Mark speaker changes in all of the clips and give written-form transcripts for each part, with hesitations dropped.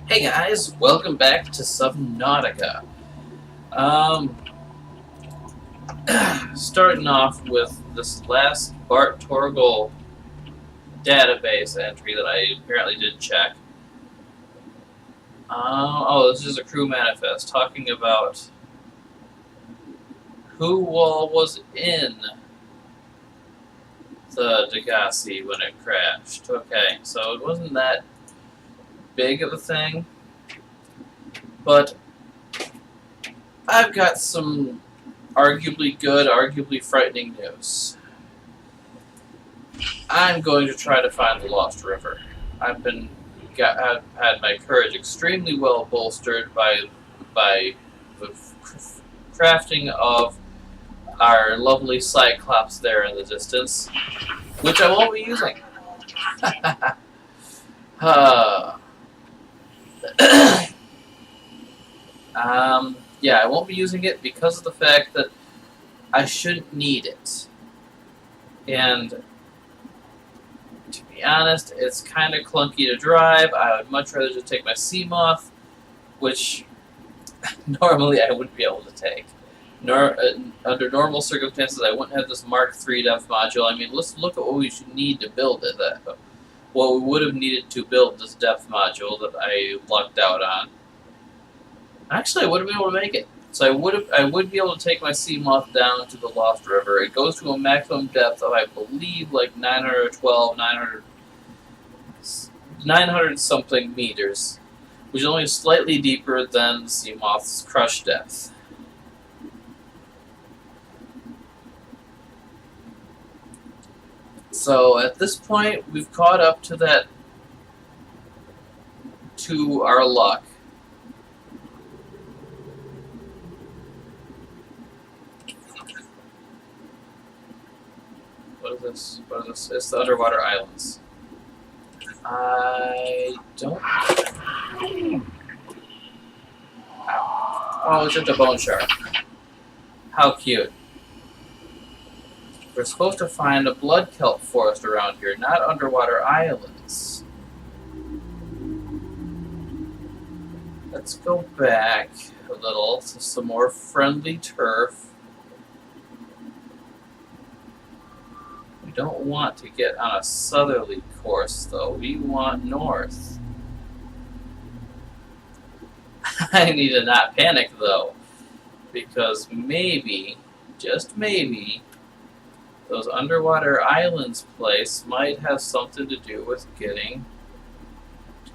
Speaker 1: Hey guys, welcome back to Subnautica. Um, Starting off with this last Bart Torgal database entry that I apparently didn't check. This is a crew manifest talking about who all was in the Degassi when it crashed. Okay, so it wasn't that big of a thing, but I've got some arguably good, arguably frightening news. I'm going to try to find the Lost River. I've had my courage extremely well bolstered by the crafting of our lovely Cyclops there in the distance, which I won't be using. Yeah, I won't be using it because of the fact that I shouldn't need it. And to be honest, it's kind of clunky to drive. I would much rather just take my seamoth, which normally I wouldn't be able to take. Under normal circumstances, I wouldn't have this Mark III depth module. I mean, let's look at what we should need to build it. What we would have needed to build this depth module that I lucked out on. Actually, I would have been able to make it. So I would be able to take my seamoth down to the Lost River. It goes to a maximum depth of, I believe, like 900 something meters, which is only slightly deeper than the seamoth's crush depth. So at this point, we've caught up to our luck. What is this? It's the underwater islands. I don't... Oh, it's just a bone shark. How cute. We're supposed to find a blood kelp forest around here, not underwater islands. Let's go back a little to some more friendly turf. We don't want to get on a southerly course, though. We want north. I need to not panic, though, because maybe, just maybe, those underwater islands place might have something to do with getting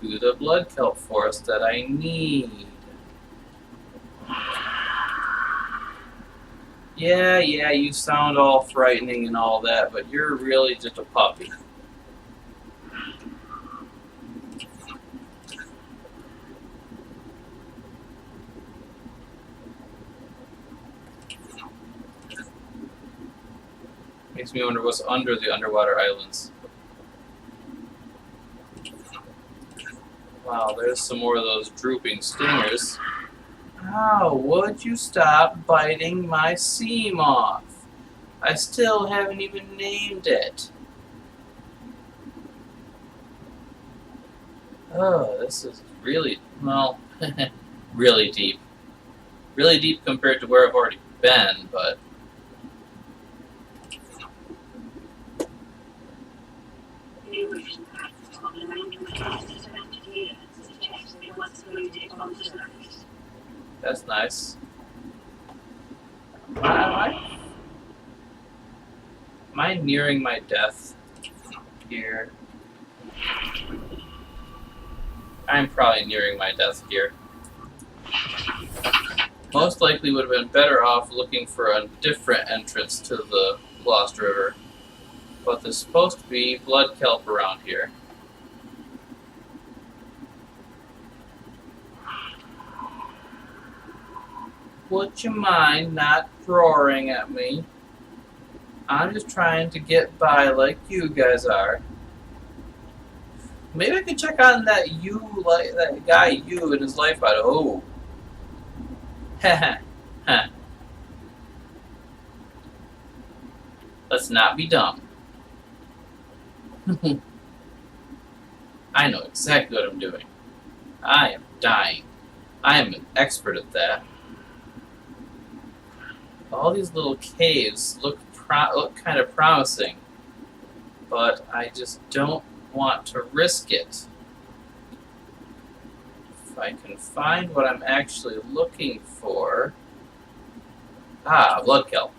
Speaker 1: to the blood kelp forest that I need. Yeah, you sound all frightening and all that, but you're really just a puppy. Makes me wonder what's under the underwater islands. Wow, there's some more of those drooping stingers. How would you stop biting my seamoth? I still haven't even named it. Oh, this is really, well, really deep. Really deep compared to where I've already been, but... That's nice. Am I nearing my death here? I'm probably nearing my death here. Most likely would have been better off looking for a different entrance to the Lost River. But there's supposed to be blood kelp around here. Would you mind not roaring at me? I'm just trying to get by like you guys are. Maybe I could check on that guy and his life out. Oh. Ha. Let's not be dumb. I know exactly what I'm doing. I am dying. I am an expert at that. All these little caves look kind of promising, but I just don't want to risk it. If I can find what I'm actually looking for... Ah, blood kelp.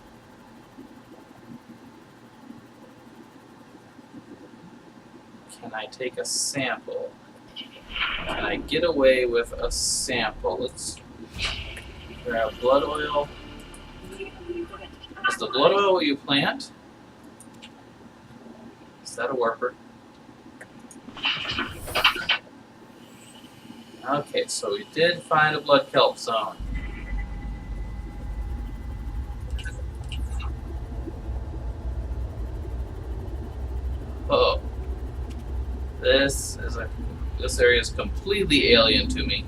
Speaker 1: Can I take a sample? Can I get away with a sample? Let's grab blood oil. Is the blood oil what you plant? Is that a warper? Okay, so we did find a blood kelp zone. Oh, this area is completely alien to me.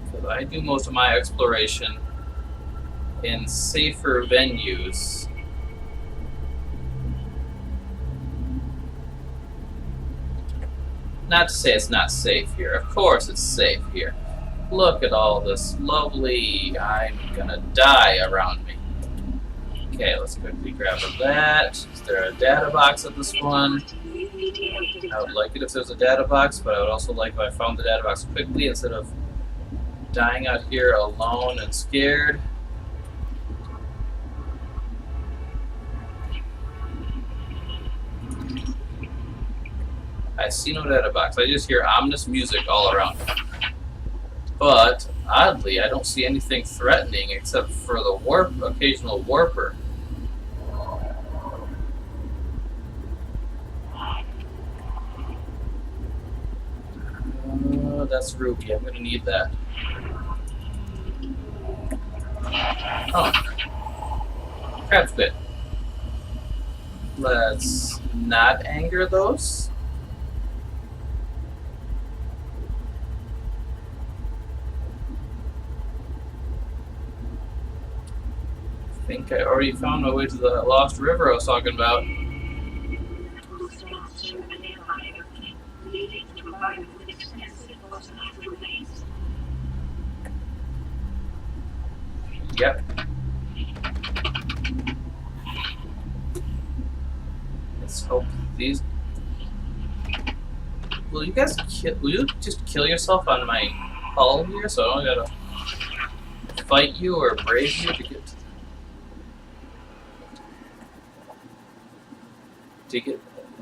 Speaker 1: Because I do most of my exploration in safer venues. Not to say it's not safe here. Of course it's safe here. Look at all this lovely... I'm gonna die around me. Okay, let's quickly grab that. Is there a data box at this one? I would like it if there's a data box, but I would also like if I found the data box quickly instead of dying out here alone and scared. I see no data box. I just hear ominous music all around. But, oddly, I don't see anything threatening except for the occasional warper. That's ruby. I'm going to need that. Oh. Crab spit. Let's not anger those. I think I already found my way to the lost river I was talking about. Yep. Let's hope these... Will you guys will you just kill yourself on my hull here so I don't gotta fight you or brave you to get...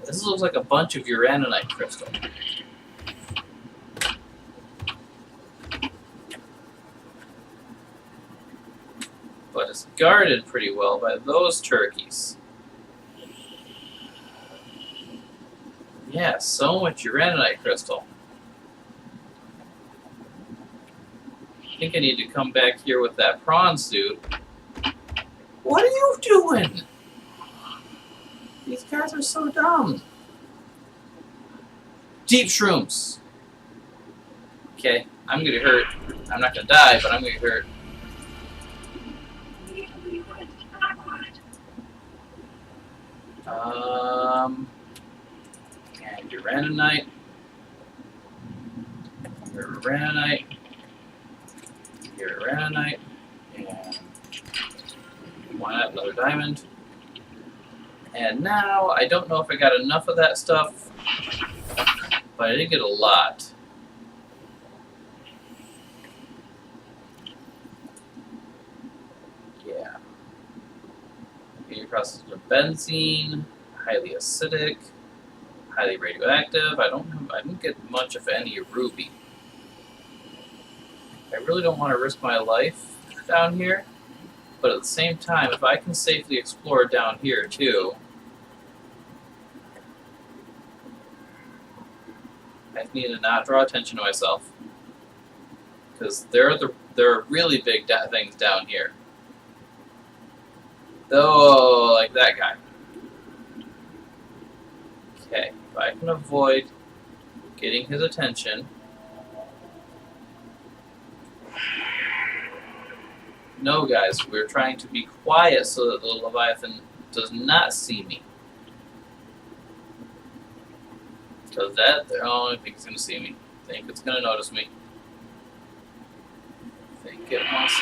Speaker 1: This looks like a bunch of uraninite crystal. But it's guarded pretty well by those turkeys. Yeah, so much uraninite crystal. I think I need to come back here with that prawn suit. What are you doing? These guys are so dumb. Deep shrooms. Okay, I'm gonna hurt. I'm not gonna die, but I'm gonna hurt. And uraninite. Uraninite. Uraninite. And why not another diamond? And now, I don't know if I got enough of that stuff, but I did get a lot. Yeah. Your process of benzene, highly acidic, highly radioactive. I didn't get much of any ruby. I really don't want to risk my life down here, but at the same time, if I can safely explore down here too, I need to not draw attention to myself, because there are really big things down here. Though, like that guy. Okay, if I can avoid getting his attention. No, guys, we're trying to be quiet so that the Leviathan does not see me. Because that, oh, I think it's going to see me. I think it's going to notice me. I think it must.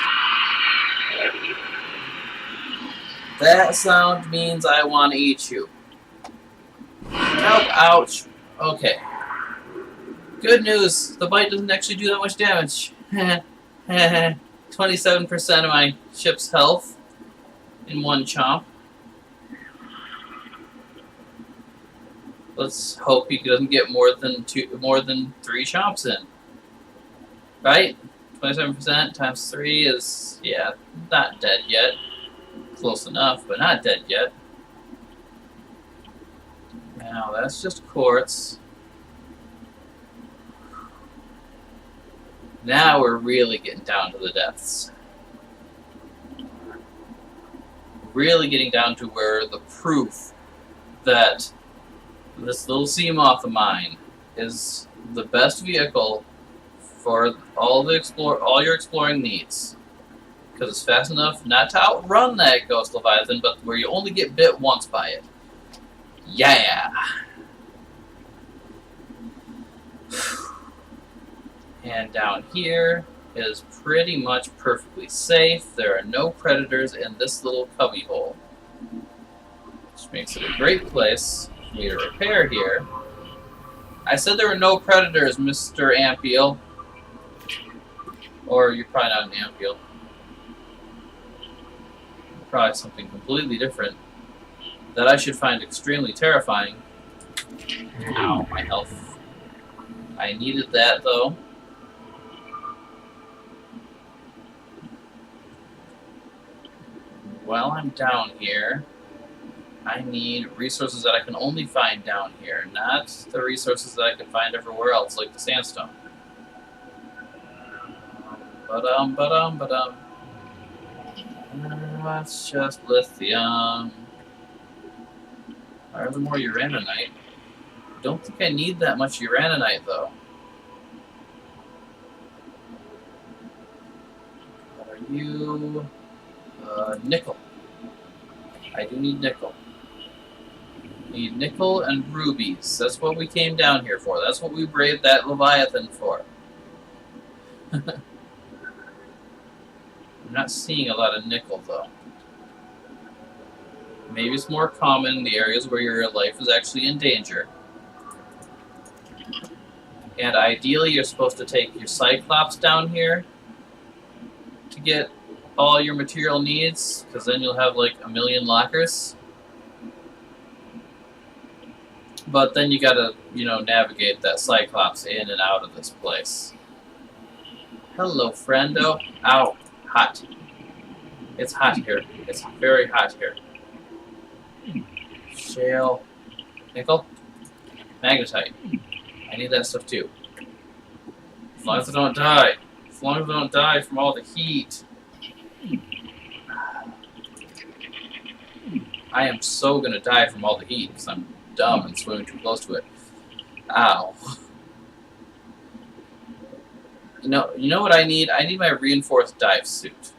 Speaker 1: That sound means I want to eat you. Help, ouch. Okay. Good news, the bite doesn't actually do that much damage. 27% of my ship's health in one chomp. Let's hope he doesn't get more than 3 chomps in. Right? 27% times 3 is, yeah, not dead yet. Close enough, but not dead yet. Now, that's just quartz. Now we're really getting down to the depths. Really getting down to where the proof that this little seamoth of mine is the best vehicle for all your exploring needs. Because it's fast enough not to outrun that ghost Leviathan, but where you only get bit once by it. Yeah! And down here is pretty much perfectly safe. There are no predators in this little cubby hole. Which makes it a great place for me to repair here. I said there were no predators, Mr. Ampiel. Or you're probably not an Ampiel. Probably something completely different that I should find extremely terrifying. Ow, my health. I needed that, though. While I'm down here, I need resources that I can only find down here, not the resources that I can find everywhere else, like the sandstone. That's just lithium. Or more uraninite. Don't think I need that much uraninite, though. What are you? Nickel. I do need nickel. Need nickel and rubies. That's what we came down here for. That's what we braved that Leviathan for. I'm not seeing a lot of nickel, though. Maybe it's more common in the areas where your life is actually in danger. And ideally, you're supposed to take your Cyclops down here to get all your material needs, because then you'll have like 1,000,000 lockers. But then you gotta, navigate that Cyclops in and out of this place. Hello, friendo. Ow. Hot. It's hot here. It's very hot here. Shale. Nickel. Magnetite. I need that stuff too. As long as I don't die. As long as I don't die from all the heat. I am so gonna die from all the heat because I'm dumb and swimming too close to it. Ow. You know what I need? I need my reinforced dive suit.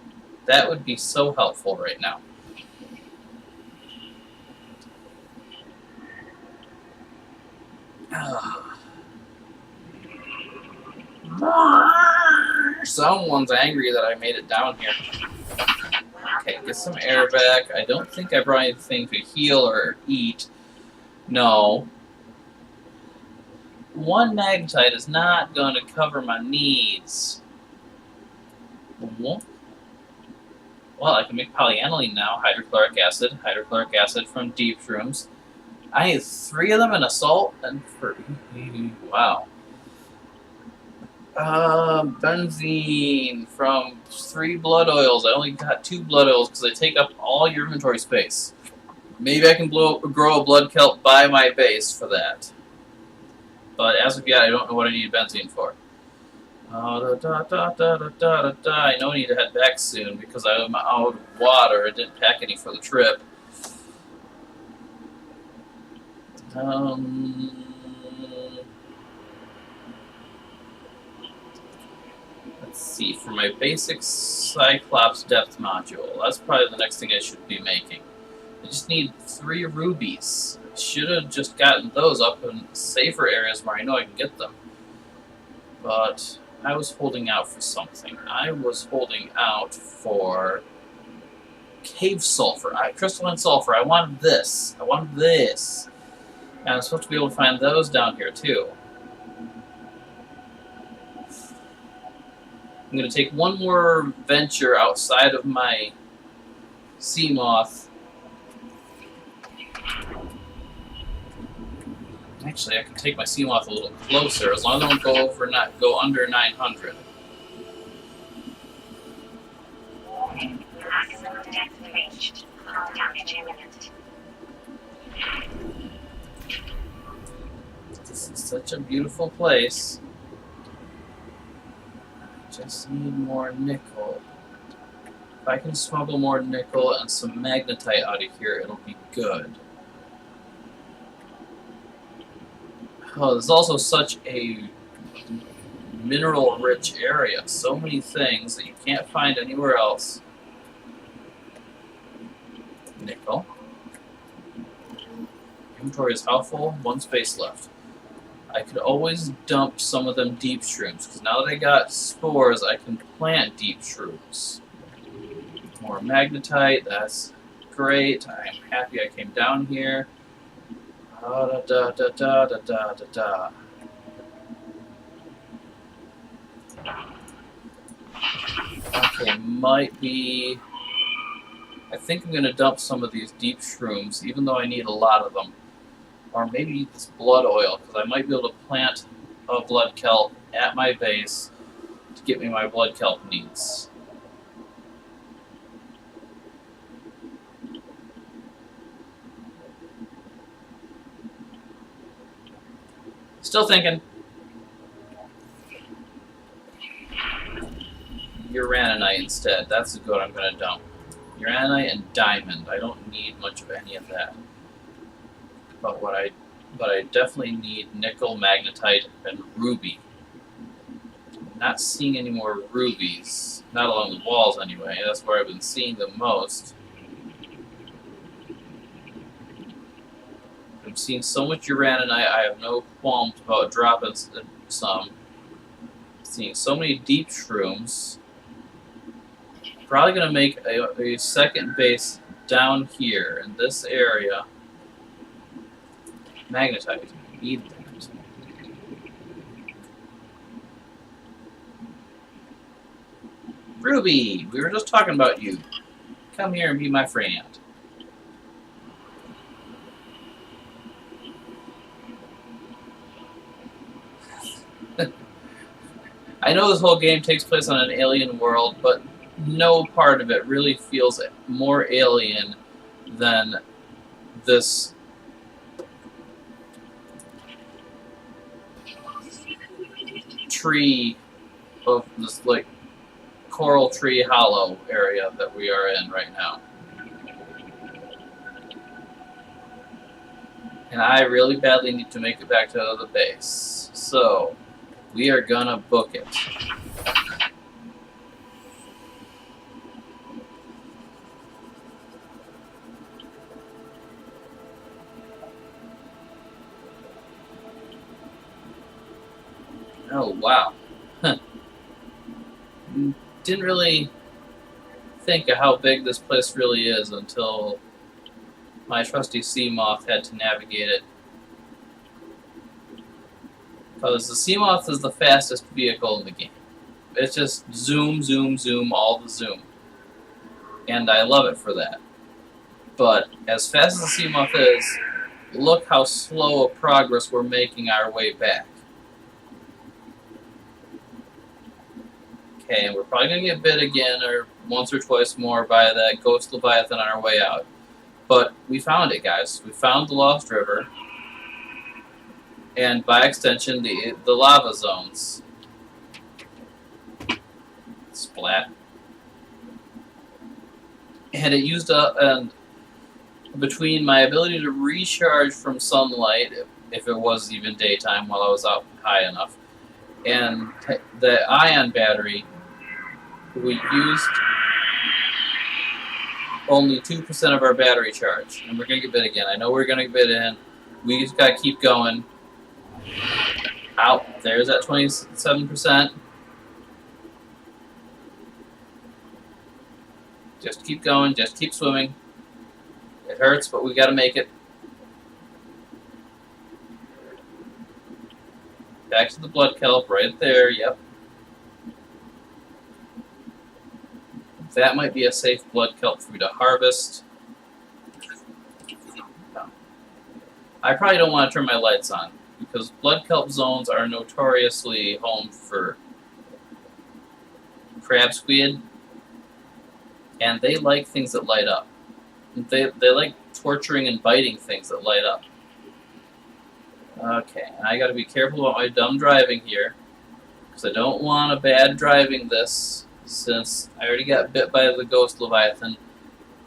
Speaker 1: That would be so helpful right now. Someone's angry that I made it down here. Okay, get some air back. I don't think I brought anything to heal or eat. No. 1 magnetite is not going to cover my needs. Well, I can make polyaniline now. Hydrochloric acid from deep shrooms. I need 3 of them in assault and for wow. Benzene from 3 blood oils. I only got 2 blood oils because they take up all your inventory space. Maybe I can grow a blood kelp by my base for that. But as of yet, I don't know what I need benzene for. I know I need to head back soon because I'm out of water. I didn't pack any for the trip. Let's see, for my basic Cyclops depth module, that's probably the next thing I should be making. I just need 3 rubies. Should have just gotten those up in safer areas where I know I can get them. But I was holding out for something. I was holding out for cave sulfur, crystalline sulfur. I wanted this. I wanted this. And I'm supposed to be able to find those down here too. I'm going to take one more venture outside of my seamoth. Actually, I can take my seamoth a little closer, as long as I don't go under 900.
Speaker 2: Maximum depth reached. Hull damage imminent.
Speaker 1: This is such a beautiful place. I just need more nickel. If I can smuggle more nickel and some magnetite out of here, it'll be good. Oh, there's also such a mineral-rich area. So many things that you can't find anywhere else. Nickel. Inventory is how full? 1 space left. I could always dump some of them deep shrooms, because now that I got spores, I can plant deep shrooms. More magnetite, that's great. I'm happy I came down here. Da da da da da da da da. Okay, might be. I think I'm gonna dump some of these deep shrooms, even though I need a lot of them. Or maybe this blood oil, because I might be able to plant a blood kelp at my base to get me my blood kelp needs. Still thinking. Uraninite instead. That's the good I'm going to dump. Uraninite and diamond. I don't need much of any of that. But I definitely need nickel, magnetite, and ruby. I'm not seeing any more rubies. Not along the walls anyway. That's where I've been seeing them most. I'm seeing so much uraninite, I have no qualms about dropping some. Seeing so many deep shrooms. Probably going to make a second base down here in this area. Magnetite. Need that. Ruby! We were just talking about you. Come here and be my friend. I know this whole game takes place on an alien world, but no part of it really feels more alien than this tree of this, like, coral tree hollow area that we are in right now. And I really badly need to make it back to the base. So, we are gonna book it. Oh, wow. Didn't really think of how big this place really is until my trusty seamoth had to navigate it. Because the seamoth is the fastest vehicle in the game. It's just zoom, zoom, zoom, all the zoom. And I love it for that. But as fast as the seamoth is, look how slow a progress we're making our way back. Okay, and we're probably going to get bit again, or once or twice more, by that ghost Leviathon on our way out. But we found it, guys. We found the Lost River. And by extension, the lava zones. Splat. And it used up, and between my ability to recharge from sunlight, if it was even daytime while I was out high enough, and the ion battery, we used only 2% of our battery charge. And we're going to get bit again. I know we're going to get bit in. We just got to keep going. Out. There's that 27%. Just keep going. Just keep swimming. It hurts, but we got to make it. Back to the blood kelp right there. Yep. That might be a safe blood kelp for me to harvest. No. I probably don't want to turn my lights on, because blood kelp zones are notoriously home for crab squid, and they like things that light up. They like torturing and biting things that light up. Okay, I gotta be careful about my dumb driving here, because I don't want a bad driving this, since I already got bit by the ghost Leviathan,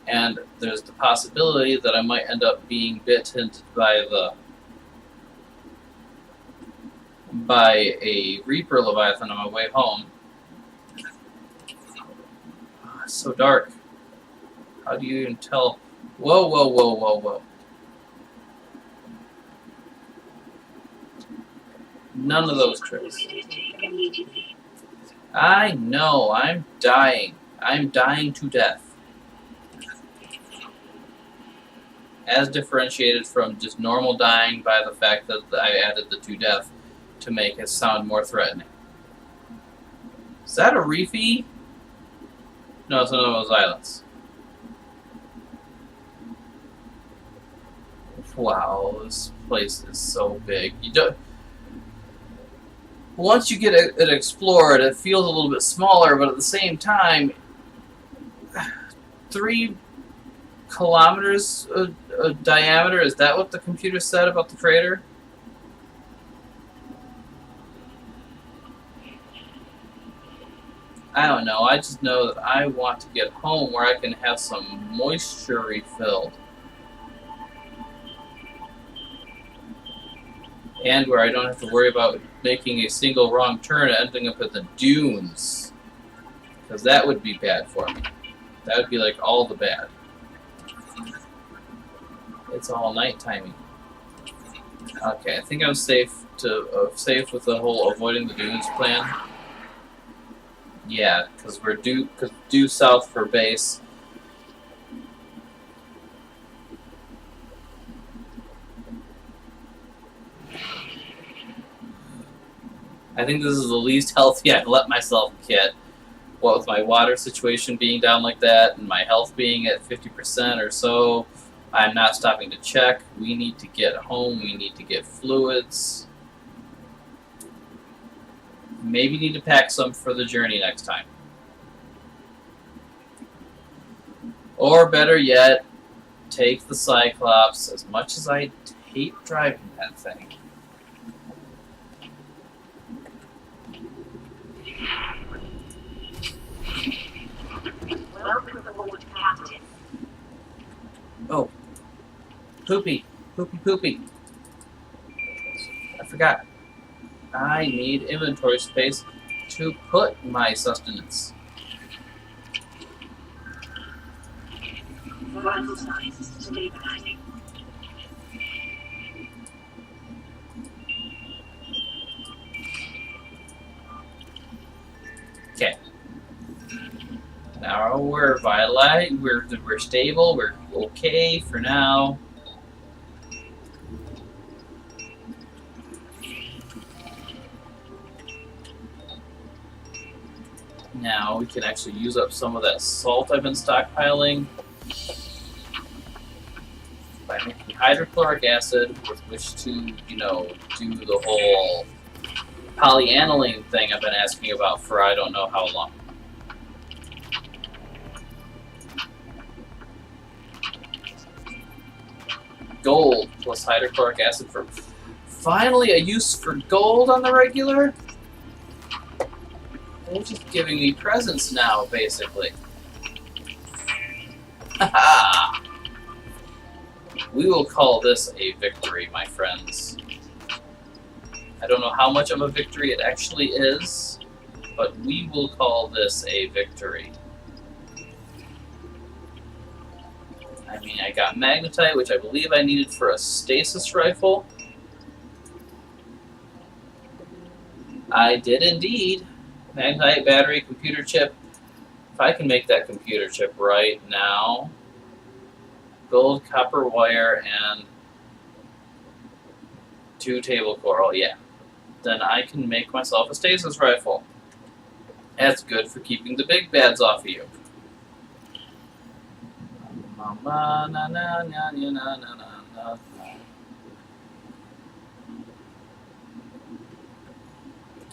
Speaker 1: and there's the possibility that I might end up being bitten by a Reaper Leviathan on my way home. Oh, it's so dark. How do you even tell? Whoa, whoa, whoa, whoa, whoa. None of those tricks. I know, I'm dying. I'm dying to death. As differentiated from just normal dying by the fact that I added the to death to make it sound more threatening. Is that a reefy? No, it's one of those islands. Wow, this place is so big. You don't. Once you get it explored, it feels a little bit smaller, but at the same time, 3 kilometers diameter, is that what the computer said about the crater? I don't know, I just know that I want to get home where I can have some moisture refilled. And where I don't have to worry about making a single wrong turn and ending up at the dunes. Because that would be bad for me. That would be like all the bad. It's all night-timing. Okay, I think I'm safe safe with the whole avoiding the dunes plan. Yeah, because we're due south for base. I think this is the least healthy I've let myself get. What with my water situation being down like that and my health being at 50% or so, I'm not stopping to check. We need to get home. We need to get fluids. Maybe need to pack some for the journey next time. Or better yet, take the Cyclops, as much as I hate driving that thing.
Speaker 2: Welcome aboard, Captain.
Speaker 1: Oh. Poopy. Poopy, poopy. I forgot. I need inventory space to put my sustenance.
Speaker 2: Vital signs stabilizing.
Speaker 1: Okay. Now we're vitalized, we're stable, we're okay for now. Now we can actually use up some of that salt I've been stockpiling by making hydrochloric acid with which to, you know, do the whole polyaniline thing I've been asking about for I don't know how long. Gold plus hydrochloric acid for finally a use for gold on the regular? They're just giving me presents now, basically. Haha! We will call this a victory, my friends. I don't know how much of a victory it actually is, but we will call this a victory. mean, I got magnetite, which I believe I needed for a stasis rifle. I did indeed. Magnetite, battery, computer chip. If I can make that computer chip right now. Gold, copper wire, and 2 table coral, yeah. Then I can make myself a stasis rifle. That's good for keeping the big bads off of you.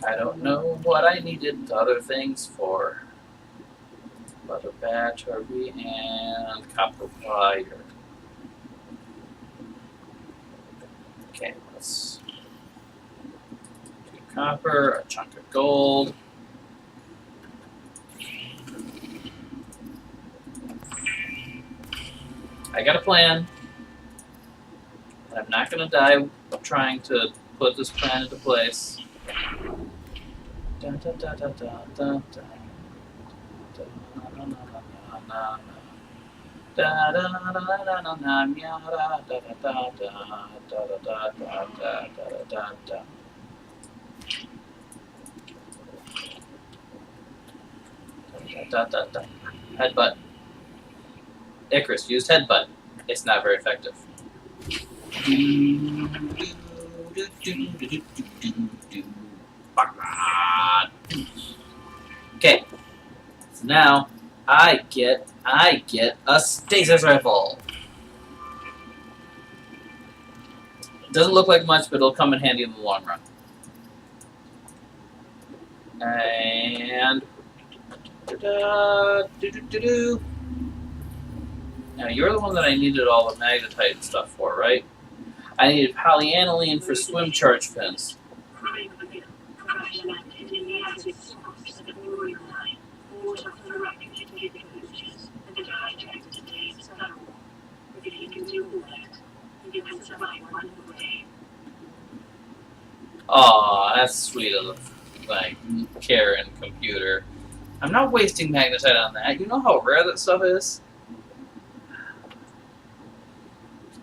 Speaker 1: I don't know what I needed other things for, but a battery and copper wire. Okay, let's do copper, a chunk of gold. I got a plan, and I'm not going to die trying to put this plan into place. Headbutt. Icarus used headbutt. It's not very effective. Okay. So now I get a stasis rifle. It doesn't look like much, but it'll come in handy in the long run. And now you're the one that I needed all the magnetite and stuff for, right? I needed polyaniline for swim charge fins. Aw, that's sweet of like care and computer. I'm not wasting magnetite on that. You know how rare that stuff is?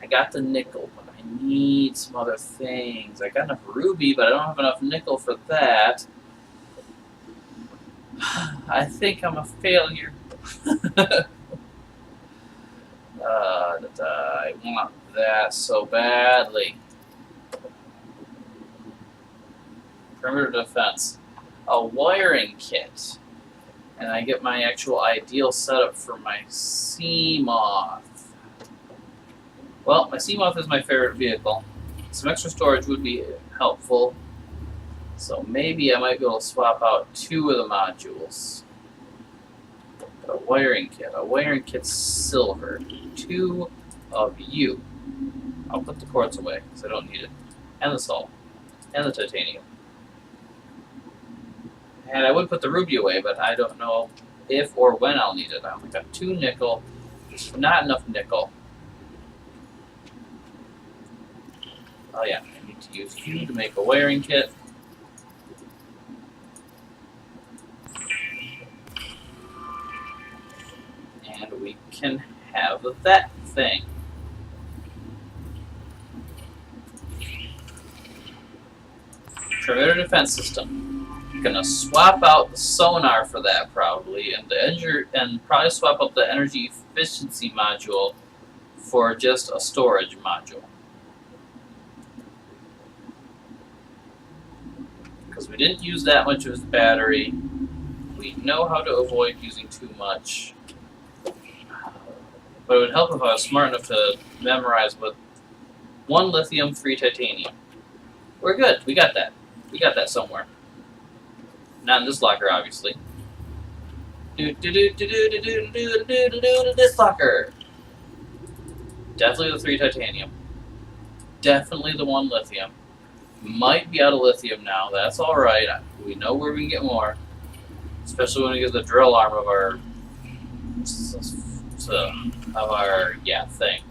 Speaker 1: I got the nickel, but I need some other things. I got enough ruby, but I don't have enough nickel for that. I think I'm a failure. I want that so badly. Perimeter defense. A wiring kit. And I get my actual ideal setup for my seamoth. Well, my seamoth is my favorite vehicle. Some extra storage would be helpful. So maybe I might be able to swap out 2 of the modules. But a wiring kit. A wiring kit's silver. 2 of you. I'll put the quartz away because I don't need it. And the salt. And the titanium. And I would put the ruby away, but I don't know if or when I'll need it. I only got 2 nickel. Not enough nickel. Oh yeah, I need to use you to make a wiring kit. And we can have that thing. Perimeter defense system. Gonna swap out the sonar for that probably, and probably swap out the energy efficiency module for just a storage module. Because we didn't use that much of his battery. We know how to avoid using too much. But it would help if I was smart enough to memorize with 1 lithium, 3 titanium. We're good. We got that. We got that somewhere. Not in this locker, obviously. This locker. Definitely the 3 titanium. Definitely the 1 lithium. Might be out of lithium now. That's all right. We know where we can get more. Especially when we get the drill arm of our thing.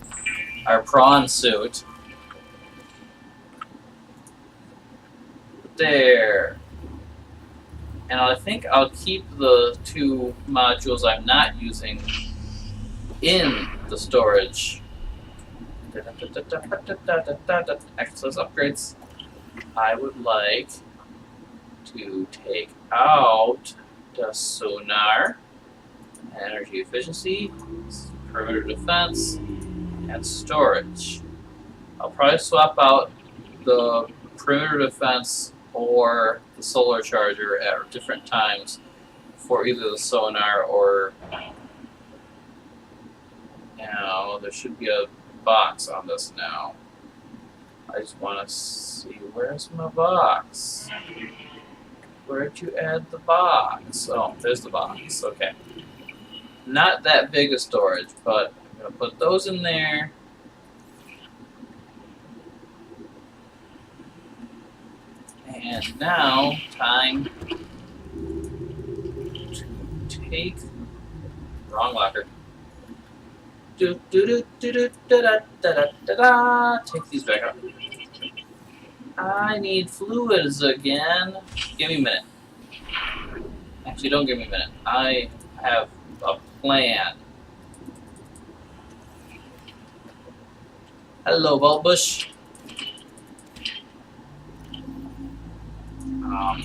Speaker 1: Our prawn suit. There. And I think I'll keep the 2 modules I'm not using in the storage. Access upgrades. I would like to take out the sonar, energy efficiency, perimeter defense, and storage. I'll probably swap out the perimeter defense or the solar charger at different times for either the sonar or, there should be a box on this now. I just want to see, where's my box? Where'd you add the box? Oh, there's the box. Okay. Not that big a storage, but I'm going to put those in there. And now, time to take... Wrong locker. Take these back up. I need fluids again. Give me a minute. Actually, don't give me a minute. I have a plan. Hello, Bulbush. No.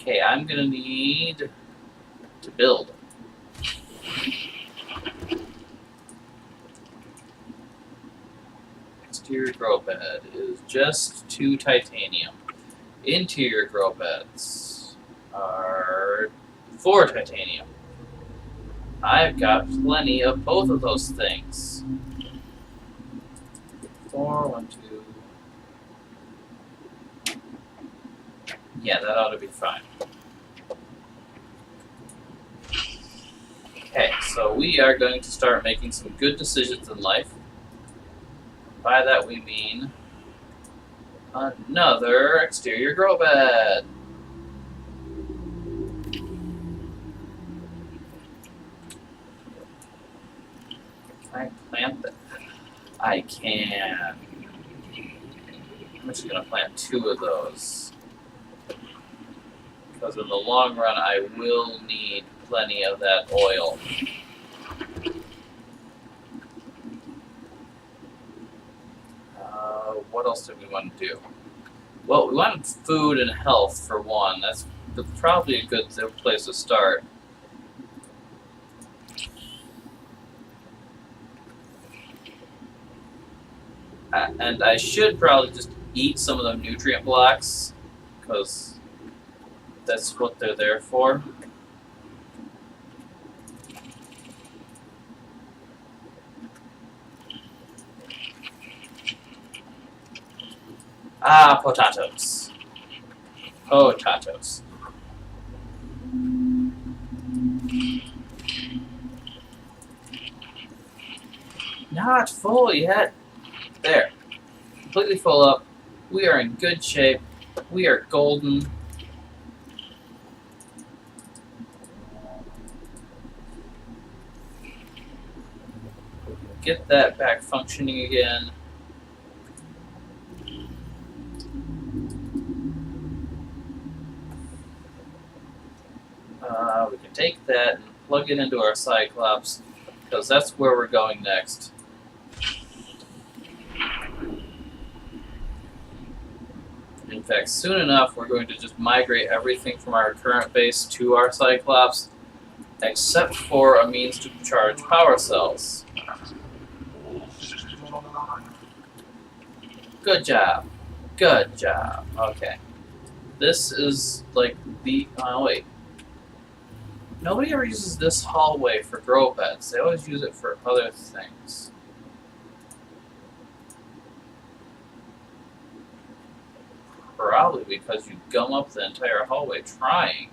Speaker 1: Okay, I'm gonna need to build. Exterior grow bed is just 2 titanium. Interior grow beds are 4 titanium. I've got plenty of both of those things. 4, 1, 2. Yeah, that ought to be fine. Okay, so we are going to start making some good decisions in life. By that we mean another exterior grow bed. Can I plant that? I can. I'm just going to plant 2 of those. Because in the long run, I will need plenty of that oil. What else do we want to do? Well, we want food and health for one. That's probably a good place to start. And I should probably just eat some of the nutrient blocks, because that's what they're there for. Potatoes. Potatoes. Not full yet. There. Completely full up. We are in good shape. We are golden. Get that back functioning again. We can take that and plug it into our Cyclops, because that's where we're going next. In fact, soon enough, we're going to just migrate everything from our current base to our Cyclops, except for a means to charge power cells. Good job. Good job. Okay. This is like the... Oh, wait. Nobody ever uses this hallway for grow beds. They always use it for other things. Probably because you gum up the entire hallway trying.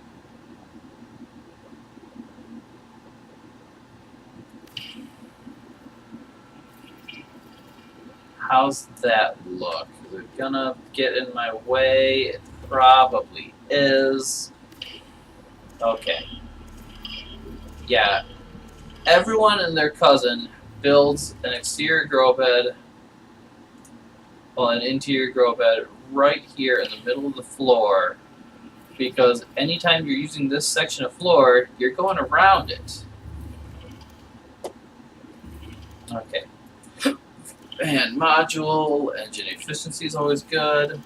Speaker 1: How's that look? Is it gonna get in my way? It probably is. Okay. Yeah. Everyone and their cousin builds an exterior grow bed, well, an interior grow bed right here in the middle of the floor, because anytime you're using this section of floor, you're going around it. Okay. And module, engine efficiency is always good.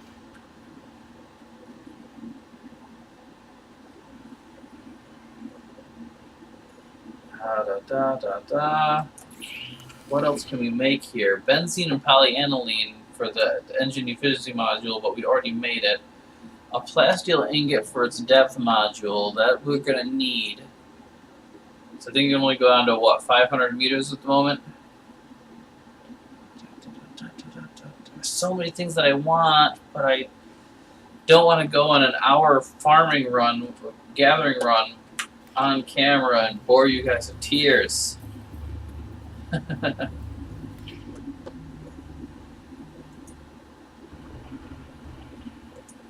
Speaker 1: What else can we make here? Benzene and polyaniline for the engine efficiency module, but we already made it. A plasteel ingot for its depth module that we're going to need. So I think you can only go down to, what, 500 meters at the moment? There's so many things that I want, but I don't want to go on an hour farming run, gathering run, on camera and bore you guys to tears.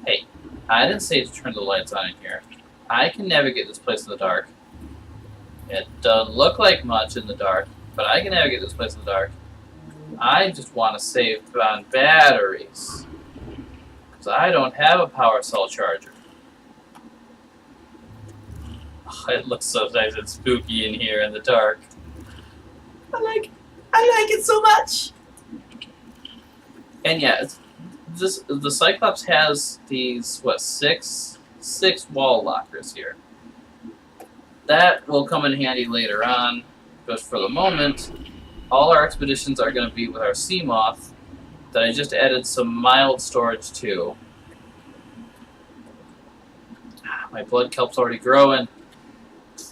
Speaker 1: Hey, I didn't say to turn the lights on in here. I can navigate this place in the dark. It doesn't look like much in the dark, but I can navigate this place in the dark. I just want to save on batteries, because I don't have a power cell charger. Oh, it looks so nice and spooky in here in the dark. I like it so much. And yeah, the Cyclops has these, what, six wall lockers here. That will come in handy later on, but for the moment, all our expeditions are going to be with our seamoth that I just added some mild storage to. My blood kelp's already growing.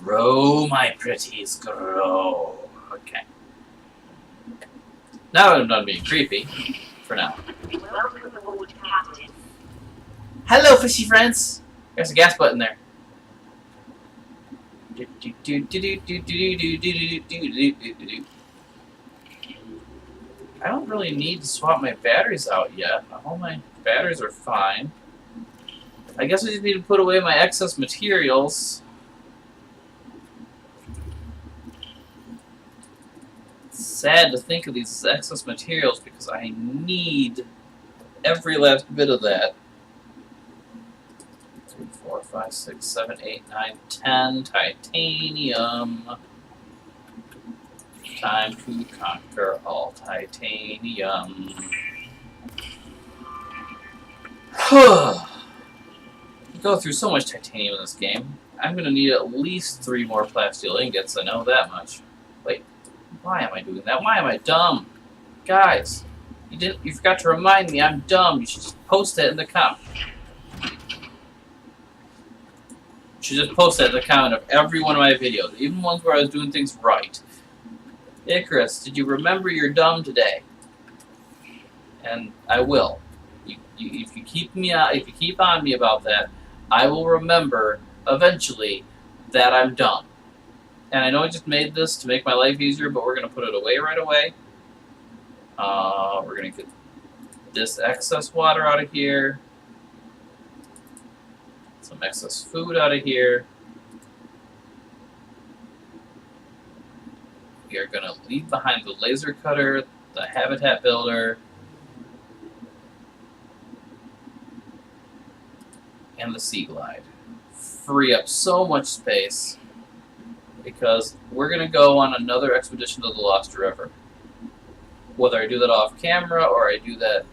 Speaker 1: Grow, my pretties, grow. Okay. Now I'm done being creepy. For now.
Speaker 2: Welcome aboard, Captain.
Speaker 1: Hello, fishy friends! There's a gas button there. I don't really need to swap my batteries out yet. All my batteries are fine. I guess I just need to put away my excess materials. It's sad to think of these excess materials because I need every last bit of that. 3, 4, 5, 6, 7, 8, 9, 10 titanium. Time to conquer all titanium. Go through so much titanium in this game. I'm gonna need at least 3 more plasteel ingots, I know that much. Wait, why am I doing that? Why am I dumb? Guys, you forgot to remind me I'm dumb. You should just post it in the comment. You should just post it in the comment of every one of my videos, even ones where I was doing things right. Icarus, did you remember you're dumb today? And I will. If you keep on me about that, I will remember eventually that I'm dumb. And I know I just made this to make my life easier, but we're gonna put it away right away. We're gonna get this excess water out of here. Some excess food out of here. We are going to leave behind the laser cutter, the habitat builder, and the sea glide. Free up so much space because we're going to go on another expedition to the Lost River. Whether I do that off camera or I do that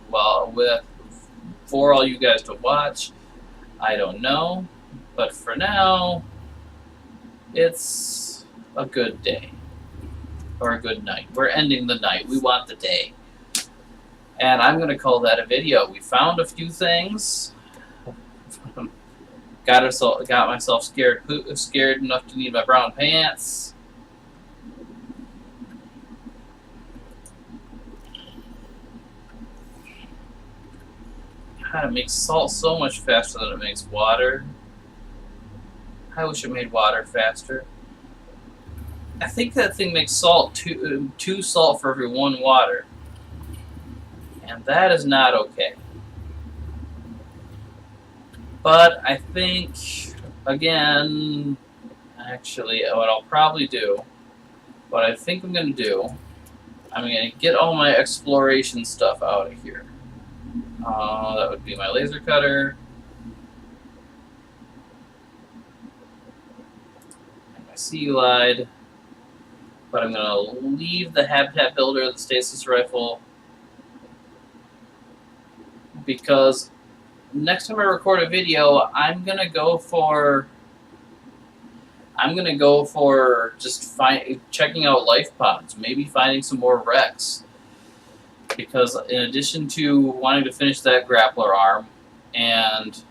Speaker 1: for all you guys to watch, I don't know. But for now, it's a good day. Or a good night. We're ending the night. We want the day. And I'm going to call that a video. We found a few things. Got myself scared enough to need my brown pants. God, it makes salt so much faster than it makes water. I wish it made water faster. I think that thing makes salt two salt for every 1 water. And that is not okay. But I think, again, actually, what I'll probably do, what I think I'm going to do, I'm going to get all my exploration stuff out of here. That would be my laser cutter. And my sea glide. But I'm going to leave the habitat builder, the stasis rifle, because next time I record a video, I'm going to go for just checking out life pods, maybe finding some more wrecks. Because in addition to wanting to finish that grappler arm and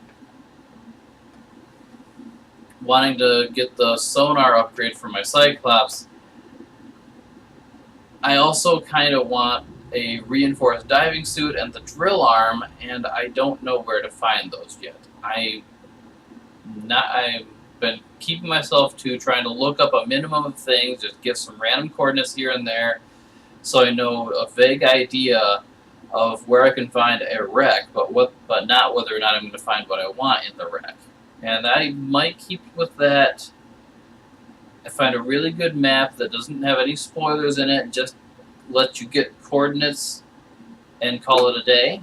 Speaker 1: wanting to get the sonar upgrade for my Cyclops, I also kind of want a reinforced diving suit and the drill arm, and I don't know where to find those yet. I've been keeping myself to trying to look up a minimum of things, just give some random coordinates here and there, so I know a vague idea of where I can find a wreck, but not whether or not I'm going to find what I want in the wreck. And I might keep with that. I find a really good map that doesn't have any spoilers in it, just let you get coordinates and call it a day.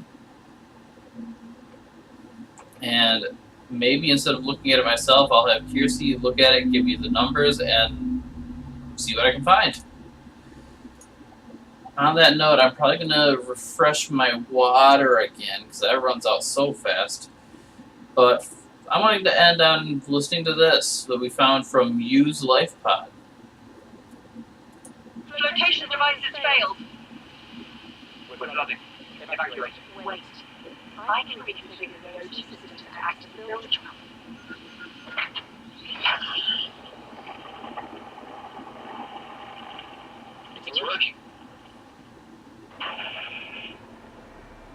Speaker 1: And maybe instead of looking at it myself, I'll have Kiersey look at it, give you the numbers, and see what I can find. On that note, I'm probably going to refresh my water again, because that runs out so fast. But I'm wanting to end on listening to this that we found from Use Life Pod.
Speaker 2: Flotation devices failed.
Speaker 3: We're flooding. Evacuate.
Speaker 2: Wait. I can reconfigure the OT system to act as a filter trap.
Speaker 3: It's working.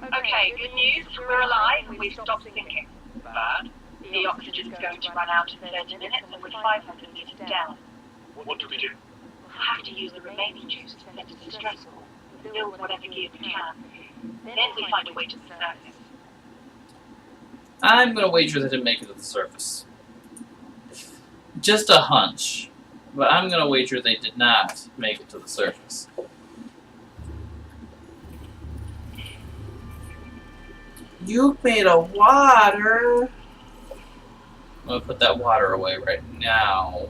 Speaker 2: Okay, good news. We're alive and we've stopped sinking.
Speaker 3: Bad.
Speaker 2: The oxygen's going to run out in 30 minutes and we're 500 meters down.
Speaker 3: What do we do?
Speaker 2: We'll have to use the remaining juice to set it to stress ball. Build whatever gear we can. Then we find a way to the surface.
Speaker 1: I'm going to wager they didn't make it to the surface. Just a hunch. But I'm going to wager they did not make it to the surface. You made a water. I'm going to put that water away right now.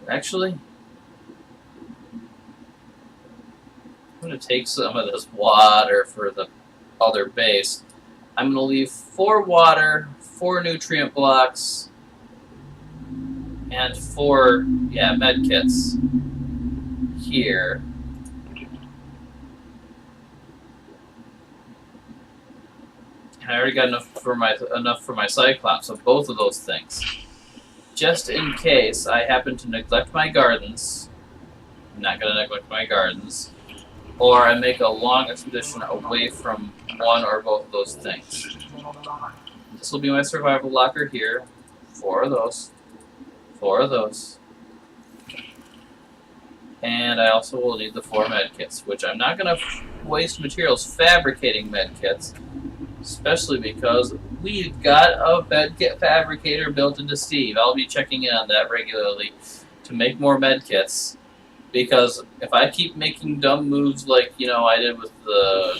Speaker 1: Actually, I'm going to take some of this water for the other base. I'm going to leave 4 water, 4 nutrient blocks, and 4, med kits here. And I already got enough for my Cyclops of both of those things. Just in case I happen to neglect my gardens, I'm not going to neglect my gardens, or I make a long expedition away from one or both of those things. This will be my survival locker here. 4 of those. 4 of those. And I also will need the 4 medkits, which I'm not going to waste materials fabricating medkits, especially because we've got a medkit fabricator built into Steve. I'll be checking in on that regularly to make more medkits. Because if I keep making dumb moves like, I did with the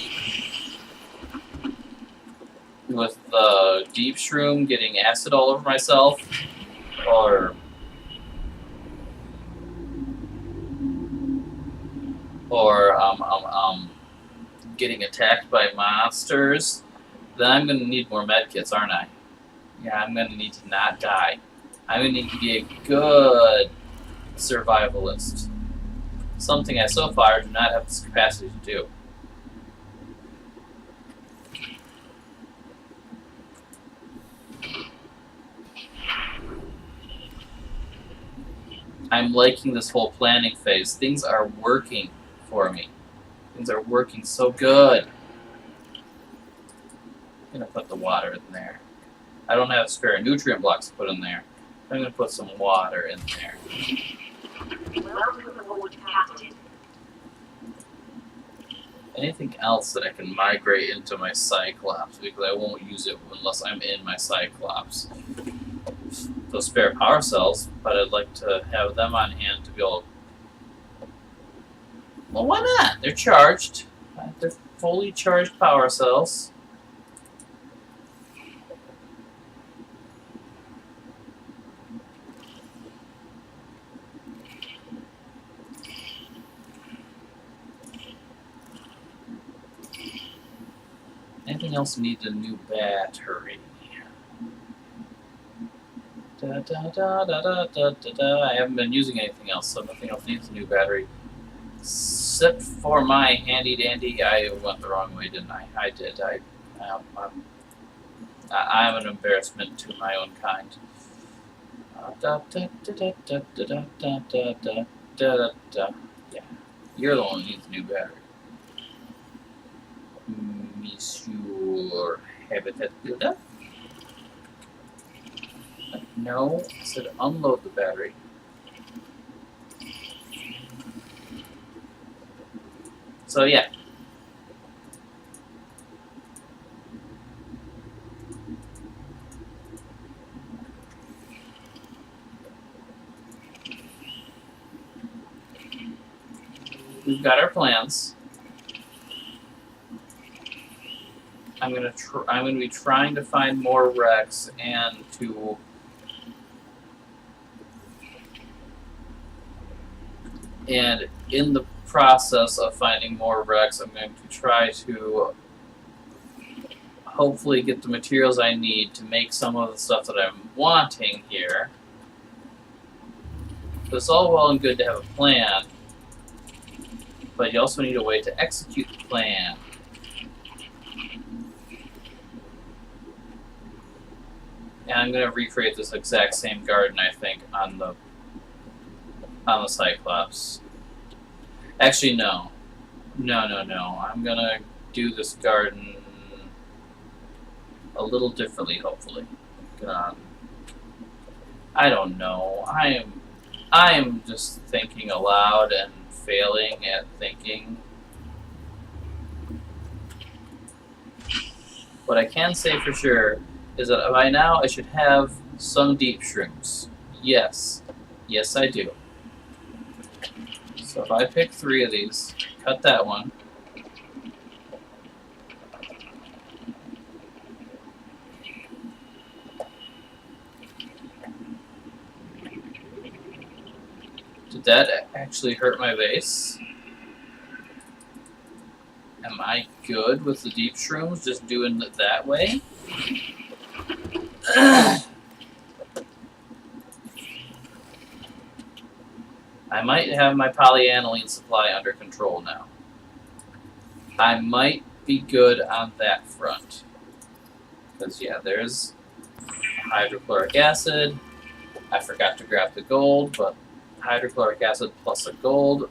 Speaker 1: deep shroom, getting acid all over myself, or getting attacked by monsters, then I'm going to need more medkits, aren't I? Yeah, I'm going to need to not die. I'm going to need to be a good survivalist. Something I so far do not have this capacity to do. I'm liking this whole planning phase. Things are working for me. Things are working so good. I'm going to put the water in there. I don't have spare nutrient blocks to put in there. I'm going to put some water in there.
Speaker 2: Welcome aboard, Captain.
Speaker 1: Anything else that I can migrate into my Cyclops, because I won't use it unless I'm in my Cyclops. Those spare power cells, but I'd like to have them on hand to be able to... Well, why not? They're charged. They're fully charged power cells. Anything else needs a new battery? Da, da, da, da, da, da, da, da. I haven't been using anything else, so nothing else needs a new battery. Except for my handy dandy. I went the wrong way, didn't I? I did. I'm an embarrassment to my own kind. Da, da, da, da, da, da, da, da, da, da, da. Yeah, you're the one who needs a new battery. Monsieur Habitat Builder. No, I said unload the battery. So yeah. We've got our plans. I'm gonna be trying to find more wrecks and to in the process of finding more wrecks, I'm going to try to hopefully get the materials I need to make some of the stuff that I'm wanting here. So it's all well and good to have a plan, but you also need a way to execute the plan. And I'm going to recreate this exact same garden, I think, on the Cyclops. Actually, no. No. I'm going to do this garden a little differently, hopefully. I don't know. I am just thinking aloud and failing at thinking. What I can say for sure is that by now I should have some deep shrooms. Yes. Yes, I do. So if I pick 3 of these, cut that one. Did that actually hurt my base? Am I good with the deep shrooms, just doing it that way? I might have my polyaniline supply under control now. I might be good on that front. Because, yeah, there's hydrochloric acid. I forgot to grab the gold, but hydrochloric acid plus a gold.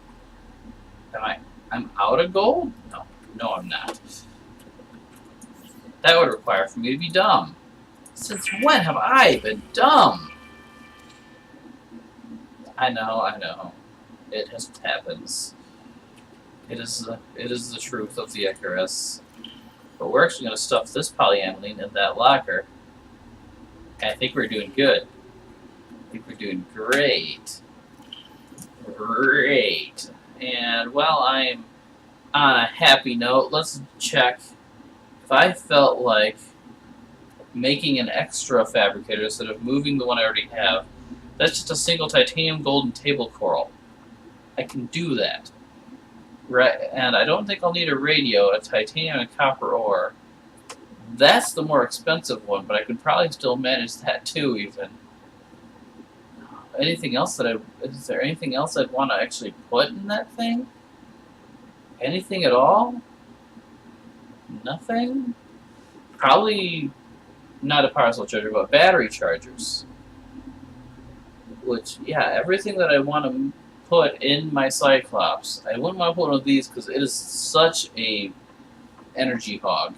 Speaker 1: I'm out of gold? No, I'm not. That would require for me to be dumb. Since when have I been dumb? I know. It just happens. It is the truth of the Icarus. But we're actually going to stuff this polyaniline in that locker. And I think we're doing good. I think we're doing great. Great. And while I'm on a happy note, let's check if I felt like making an extra fabricator instead of moving the one I already have. That's just a single titanium, gold, and table coral. I can do that. Right, and I don't think I'll need a radio, a titanium and copper ore. That's the more expensive one, but I could probably still manage that too, even. Anything else is there anything else I'd want to actually put in that thing? Anything at all? Nothing? Probably not a power cell charger, but battery chargers. Which, yeah, everything that I want to put in my Cyclops. I wouldn't want to put one of these because it is such a energy hog.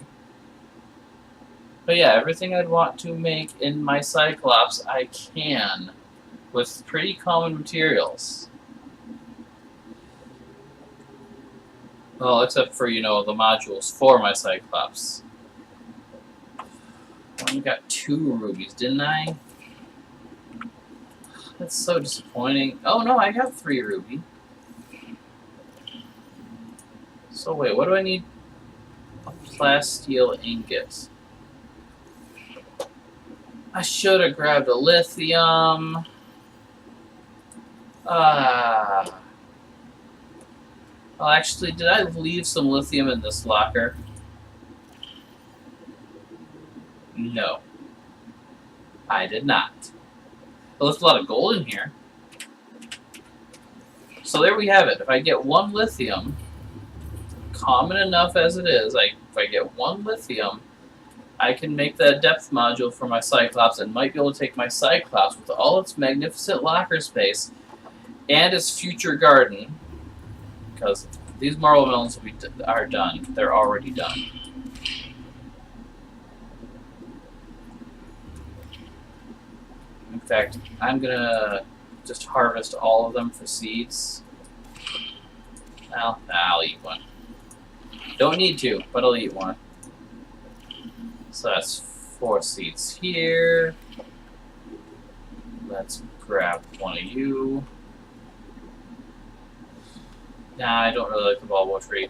Speaker 1: But yeah, everything I'd want to make in my Cyclops, I can with pretty common materials. Well, except for, the modules for my Cyclops. I only got 2 rubies, didn't I? That's so disappointing. Oh no, I got 3 ruby. So wait, what do I need? Class steel ingot. I should have grabbed a lithium. Well, actually, did I leave some lithium in this locker? No, I did not. Well, there's a lot of gold in here. So there we have it. If I get one lithium, common enough as it is, if I get one lithium, I can make that depth module for my Cyclops and might be able to take my Cyclops with all its magnificent locker space and its future garden, because these marble melons are done. They're already done. In fact, I'm going to just harvest all of them for seeds. Well, I'll eat one. Don't need to, but I'll eat one. So that's 4 seeds here. Let's grab one of you. Nah, I don't really like the bulbo tree.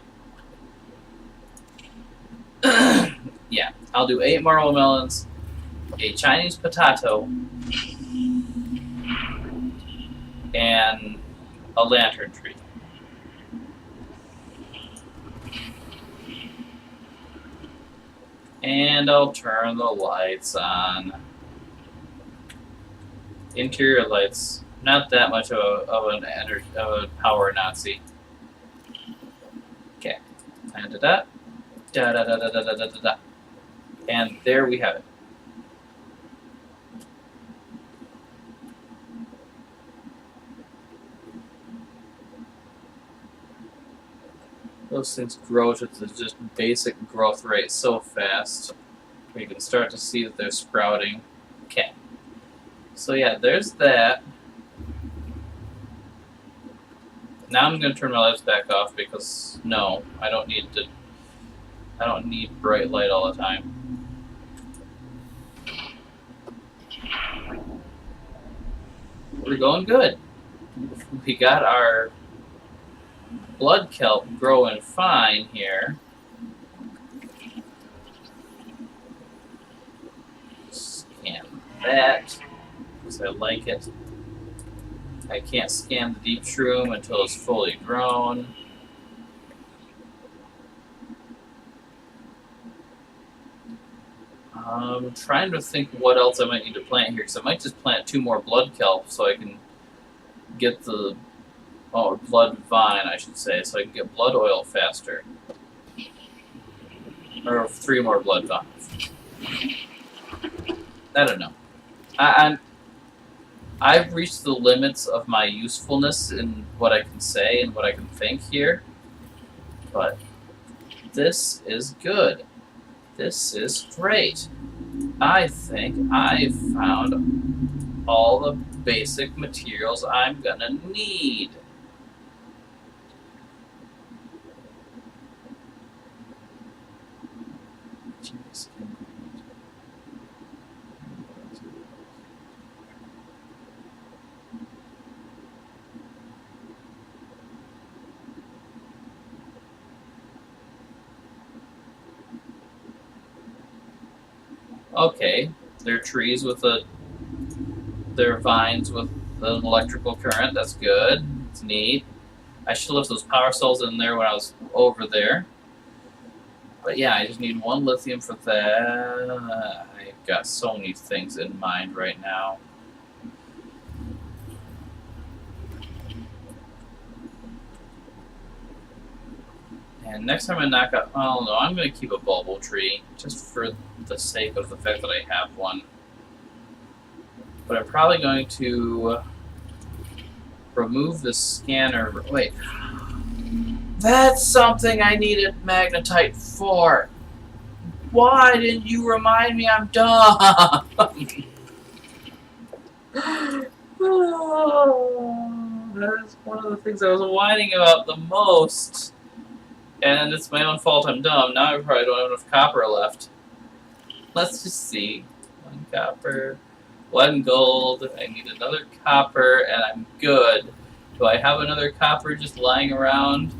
Speaker 1: Yeah, I'll do 8 marble melons, a Chinese potato, and a lantern tree. And I'll turn the lights on. Interior lights, not that much of a power Nazi. Okay, and da da da da da da da da da. And there we have it. Those things grow to the just basic growth rate so fast. We can start to see that they're sprouting. Okay. So yeah, there's that. Now I'm going to turn my lights back off because no, I don't need bright light all the time. We're going good. We got our blood kelp growing fine here. Scan that because I like it. I can't scan the deep shroom until it's fully grown. I'm trying to think what else I might need to plant here, because I might just plant 2 more blood kelp so I can get the blood vine, I should say, so I can get blood oil faster. Or 3 more blood vines. I don't know. I've reached the limits of my usefulness in what I can say and what I can think here. But this is good. This is great. I think I've found all the basic materials I'm gonna need. Okay, they're trees with they're vines with an electrical current. That's good. It's neat. I should have left those power cells in there when I was over there. But yeah, I just need 1 lithium for that. I've got so many things in mind right now. And next time I knock out, oh no, I'm going to keep a bulbo tree, just for the sake of the fact that I have one. But I'm probably going to remove the scanner. Wait, that's something I needed magnetite for. Why didn't you remind me? I'm dumb. That's one of the things I was whining about the most. And it's my own fault I'm dumb. Now I probably don't have enough copper left. Let's just see. 1 copper, 1 gold. I need another copper, and I'm good. Do I have another copper just lying around?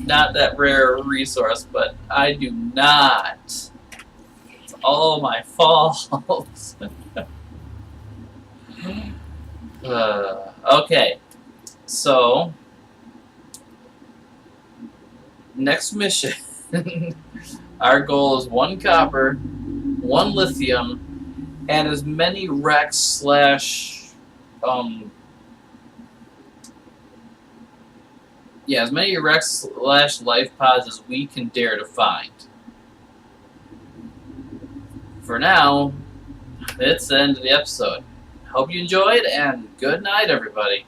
Speaker 1: not that rare a resource, but I do not. It's all my fault. Okay, so next mission. Our goal is 1 copper, 1 lithium, and as many Rex slash as many Rex slash life pods as we can dare to find. For now, it's the end of the episode. Hope you enjoyed, and good night, everybody.